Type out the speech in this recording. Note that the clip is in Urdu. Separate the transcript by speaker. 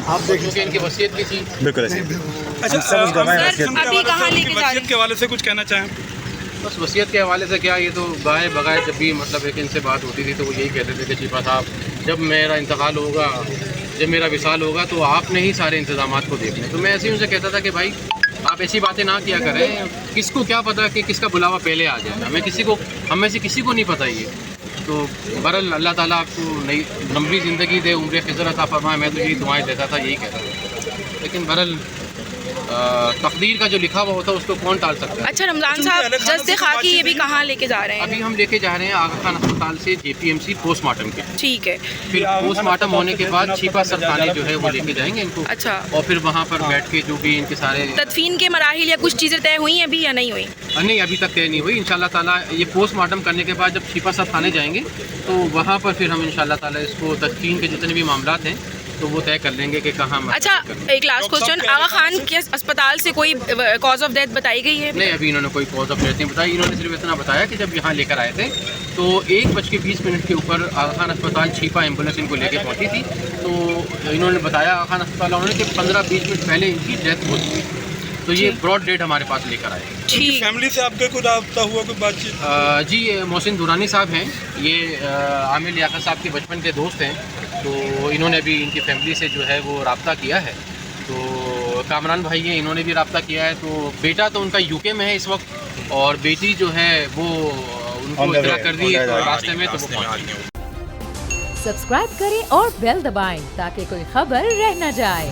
Speaker 1: آپ دیکھیں
Speaker 2: کیونکہ ان کی وصیت بھی تھی.
Speaker 3: بالکل ایسے
Speaker 4: اچھا
Speaker 5: ابھی کہاں لے کے جا رہے
Speaker 4: وصیت کے حوالے سے کچھ کہنا چاہیں؟
Speaker 2: بس وصیت کے حوالے سے کیا، یہ تو گائے بغائے جب بھی مطلب ایک ان سے بات ہوتی تھی تو وہ یہی کہتے تھے کہ چیپا صاحب جب میرا انتقال ہوگا، جب میرا وصال ہوگا تو آپ نے ہی سارے انتظامات کو دیکھنے. تو میں ایسے ہی ان سے کہتا تھا کہ بھائی آپ ایسی باتیں نہ کیا کریں، کس کو کیا پتہ کہ کس کا بلاوا پہلے آ جائے. ہم میں سے کسی کو نہیں پتہ یہ. تو بہرحال اللہ تعالیٰ آپ کو نئی لمبی زندگی دے، عمر خضر عطا فرمائے. میں تو یہی دعائیں دیتا تھا، یہی کہتا تھا. لیکن بہرحال تقدیر کا جو لکھا ہوا ہوتا ہے اس کو کون ٹال سکتا ہے.
Speaker 5: اچھا رمضان صاحب، جسد خاکی یہ بھی کہاں لے کے جا رہے ہیں؟
Speaker 2: ابھی ہم لے کے جا رہے ہیں آغا خان ہسپتال سے JPMC پوسٹ مارٹم کے.
Speaker 5: ٹھیک ہے.
Speaker 2: پھر پوسٹ مارٹم ہونے کے بعد چھیپا سر تھانے جو ہے وہ لے کے جائیں گے ان کو.
Speaker 5: اچھا.
Speaker 2: اور پھر وہاں پر بیٹھ کے جو بھی ان کے سارے
Speaker 5: تدفین کے مراحل یا کچھ چیزیں طے ہوئی ہیں ابھی یا نہیں ہوئی؟
Speaker 2: نہیں ابھی تک طے نہیں ہوئی. انشاءاللہ تعالیٰ یہ پوسٹ مارٹم کرنے کے بعد جب چھیپا صاحب تھانے جائیں گے تو وہاں پر پھر ہم انشاءاللہ تعالیٰ اس کو تدفین کے جتنے بھی معاملات ہیں تو وہ طے کر لیں گے کہ کہاں.
Speaker 5: اچھا ایک لاسٹ کوسچن، آغا خان کے اسپتال سے کوئی کاز آف ڈیتھ بتائی گئی ہے؟
Speaker 2: نہیں ابھی انہوں نے کوئی کاز آف ڈیتھ نہیں بتایا. انہوں نے صرف اتنا بتایا کہ جب یہاں لے کر آئے تھے تو 1:20 کے اوپر آغا خان اسپتال چھیپا ایمبولینس ان کو لے کے پہنچی تھی. تو انہوں نے بتایا آغا خان اسپتال والوں نے کہ 15-20 منٹ پہلے ان کی ڈیتھ ہو چکی. تو یہ براڈ ڈیٹ ہمارے پاس لے کر آئے.
Speaker 4: فیملی سے آپ کا کوئی رابطہ ہوا، کوئی بات چیت؟
Speaker 2: جی یہ محسن دورانی صاحب ہیں، یہ عامر لیاقت صاحب کے بچپن کے دوست ہیں. تو انہوں نے ابھی ان کی فیملی سے جو ہے وہ رابطہ کیا ہے. تو کامران بھائی ہیں، انہوں نے بھی رابطہ کیا ہے. تو بیٹا تو ان کا UK میں ہے اس وقت، اور بیٹی جو ہے وہ ان کو اطلاع کر دی راستے میں تو وہ پہنچ گئی.
Speaker 6: سبسکرائب کریں اور بیل دبائیں تاکہ کوئی خبر رہ نہ جائے.